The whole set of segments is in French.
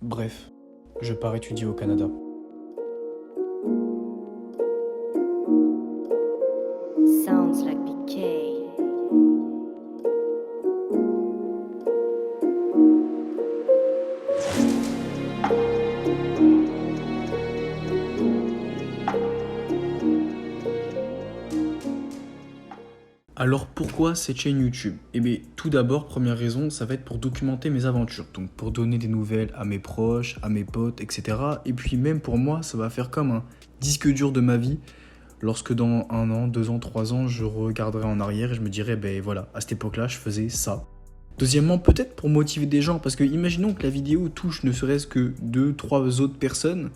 Bref, je pars étudier au Canada. Sounds like BK. Alors pourquoi cette chaîne YouTube? Eh bien tout d'abord, première raison, ça va être pour documenter mes aventures. Donc pour donner des nouvelles à mes proches, à mes potes, etc. Et puis même pour moi, ça va faire comme un disque dur de ma vie. Lorsque dans 1 an, 2 ans, 3 ans, je regarderai en arrière et je me dirai, ben voilà, à cette époque-là, je faisais ça. Deuxièmement, peut-être pour motiver des gens, parce que imaginons que la vidéo touche ne serait-ce que 2, 3 autres personnes,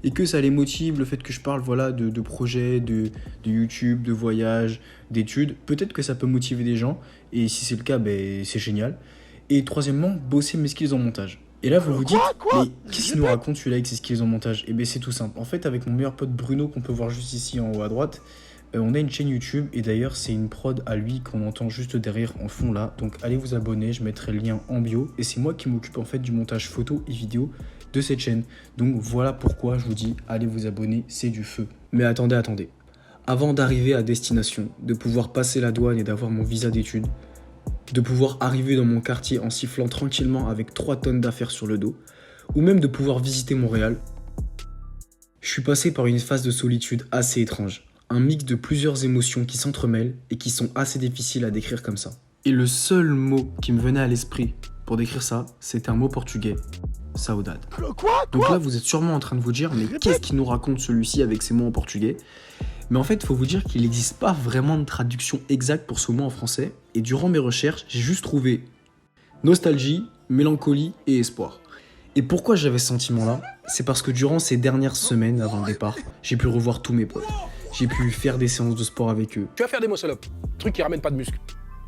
et que ça les motive, le fait que je parle voilà, de projets, de YouTube, de voyages, d'études, peut-être que ça peut motiver des gens, et si c'est le cas, ben, c'est génial. Et troisièmement, bosser mes skills en montage. Et là, vous vous dites, mais qu'est-ce qu'il nous raconte celui-là avec ses skills en montage? Et bien c'est tout simple. En fait, avec mon meilleur pote Bruno, qu'on peut voir juste ici en haut à droite, on a une chaîne YouTube et d'ailleurs c'est une prod à lui qu'on entend juste derrière en fond là. Donc allez vous abonner, je mettrai le lien en bio. Et c'est moi qui m'occupe en fait du montage photo et vidéo de cette chaîne. Donc voilà pourquoi je vous dis allez vous abonner, c'est du feu. Mais attendez. Avant d'arriver à destination, de pouvoir passer la douane et d'avoir mon visa d'études, de pouvoir arriver dans mon quartier en sifflant tranquillement avec 3 tonnes d'affaires sur le dos, ou même de pouvoir visiter Montréal, je suis passé par une phase de solitude assez étrange. Un mix de plusieurs émotions qui s'entremêlent et qui sont assez difficiles à décrire comme ça. Et le seul mot qui me venait à l'esprit pour décrire ça, c'était un mot portugais, saudade. Donc là, vous êtes sûrement en train de vous dire, mais qu'est-ce qu'il nous raconte celui-ci avec ces mots en portugais? Mais en fait, il faut vous dire qu'il n'existe pas vraiment de traduction exacte pour ce mot en français. Et durant mes recherches, j'ai juste trouvé nostalgie, mélancolie et espoir. Et pourquoi j'avais ce sentiment-là? C'est parce que durant ces dernières semaines avant le départ, j'ai pu revoir tous mes potes. J'ai pu faire des séances de sport avec eux. Tu vas faire des muscle-up, truc qui ramène pas de muscle.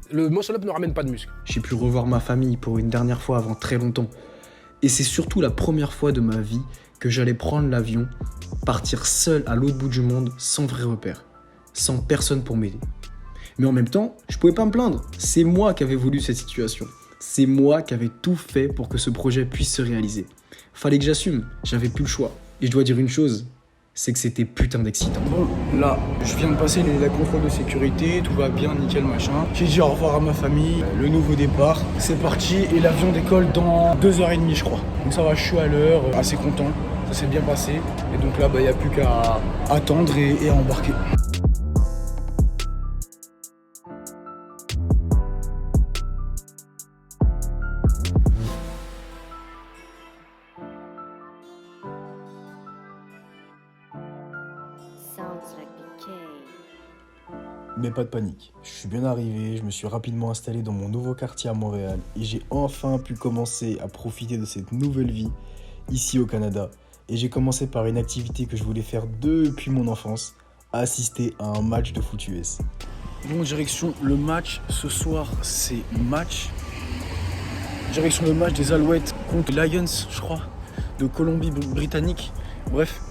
Le muscle-up ne ramène pas de muscle. J'ai pu revoir ma famille pour une dernière fois avant très longtemps. Et c'est surtout la première fois de ma vie que j'allais prendre l'avion, partir seul à l'autre bout du monde, sans vrai repère, sans personne pour m'aider. Mais en même temps, je pouvais pas me plaindre. C'est moi qui avais voulu cette situation. C'est moi qui avais tout fait pour que ce projet puisse se réaliser. Fallait que j'assume, j'avais plus le choix. Et je dois dire une chose, c'est que c'était putain d'excitant. Bon, là, je viens de passer la contrôle de sécurité, tout va bien, nickel, machin. J'ai dit au revoir à ma famille, le nouveau départ, c'est parti, et l'avion décolle dans 2h30, je crois. Donc ça va, je suis à l'heure, assez content, ça s'est bien passé. Et donc là, il n'y a plus qu'à attendre et à embarquer. Sounds like BK. Mais pas de panique, je suis bien arrivé, je me suis rapidement installé dans mon nouveau quartier à Montréal et j'ai enfin pu commencer à profiter de cette nouvelle vie ici au Canada. Et j'ai commencé par une activité que je voulais faire depuis mon enfance, assister à un match de foot US. Bon, direction le match, ce soir c'est match. Direction le match des Alouettes contre les Lions, je crois, de Colombie-Britannique. Bref.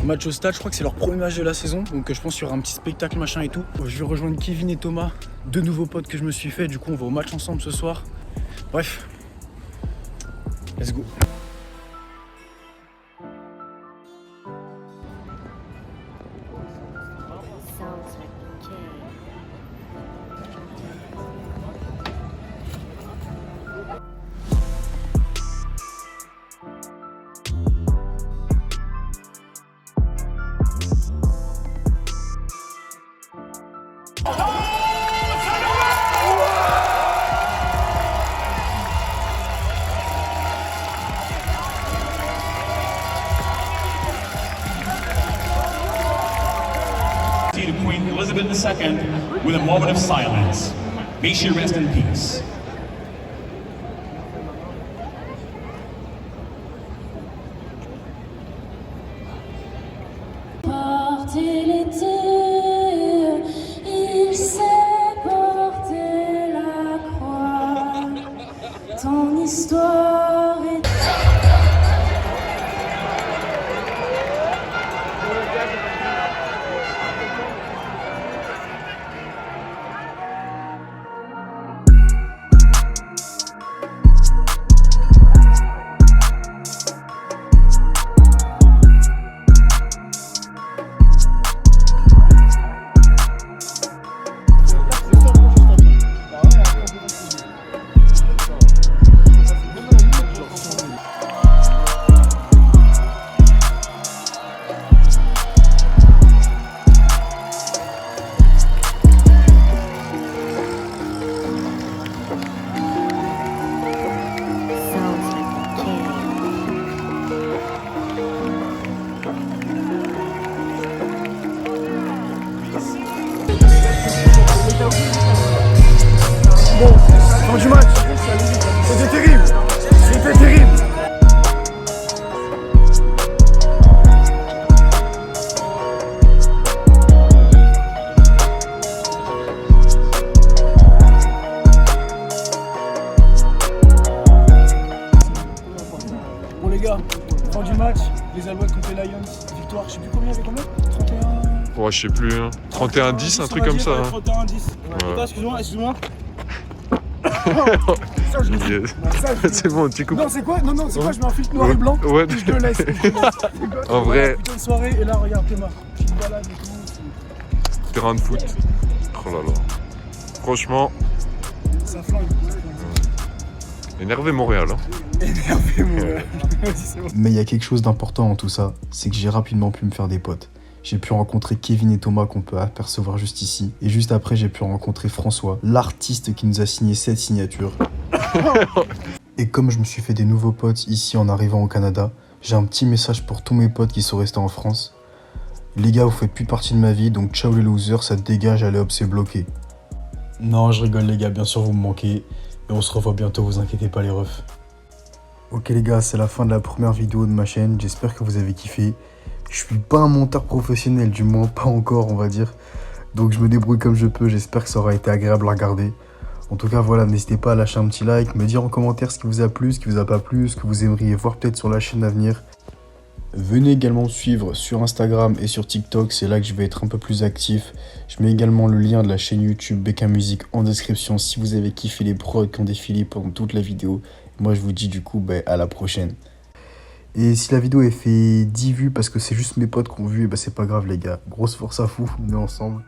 Match au stade, je crois que c'est leur premier match de la saison, donc je pense qu'il y aura un petit spectacle machin et tout. Je vais rejoindre Kevin et Thomas, 2 nouveaux potes que je me suis fait, du coup on va au match ensemble ce soir. Bref, let's go. Sounds like BK. To Queen Elizabeth II with a moment of silence. May she rest in peace. Porter l'été, il sait porter la croix. Ton histoire est gars, fin du match, les Alouettes contre les Lions, victoire, je sais plus combien, c'est combien 31... Ouais, je sais plus, hein. 31-10, un truc comme ça. Hein. 31-10. Ouais. Attends, excuse-moi. C'est bon, tu coupes. Non, c'est quoi, c'est quoi, je mets un filtre noir et blanc, Ouais. et je te laisse. En vrai. Putain de soirée, et là, regarde Théma, petite balade et tout. Terrain de foot. Oh là là. Franchement, Ça flingue. énervé Montréal. Hein. Énervé, moi. Vas-y, c'est bon. Mais il y a quelque chose d'important dans tout ça, c'est que j'ai rapidement pu me faire des potes. J'ai pu rencontrer Kevin et Thomas qu'on peut apercevoir juste ici. Et juste après, j'ai pu rencontrer François, l'artiste qui nous a signé cette signature. Et comme je me suis fait des nouveaux potes ici en arrivant au Canada, j'ai un petit message pour tous mes potes qui sont restés en France. Les gars, vous faites plus partie de ma vie, donc ciao les losers, ça dégage, allez hop, c'est bloqué. Non, je rigole les gars, bien sûr vous me manquez. Et on se revoit bientôt, vous inquiétez pas les refs. Ok les gars, c'est la fin de la première vidéo de ma chaîne, j'espère que vous avez kiffé. Je suis pas un monteur professionnel, du moins pas encore on va dire. Donc je me débrouille comme je peux, j'espère que ça aura été agréable à regarder. En tout cas voilà, n'hésitez pas à lâcher un petit like, me dire en commentaire ce qui vous a plu, ce qui vous a pas plu, ce que vous aimeriez voir peut-être sur la chaîne à venir. Venez également me suivre sur Instagram et sur TikTok, c'est là que je vais être un peu plus actif. Je mets également le lien de la chaîne YouTube BK Music en description si vous avez kiffé les prods qui ont défilé pendant toute la vidéo. Moi je vous dis du coup à la prochaine. Et si la vidéo est fait 10 vues parce que c'est juste mes potes qui ont vu, et c'est pas grave les gars. Grosse force à vous, on est ensemble.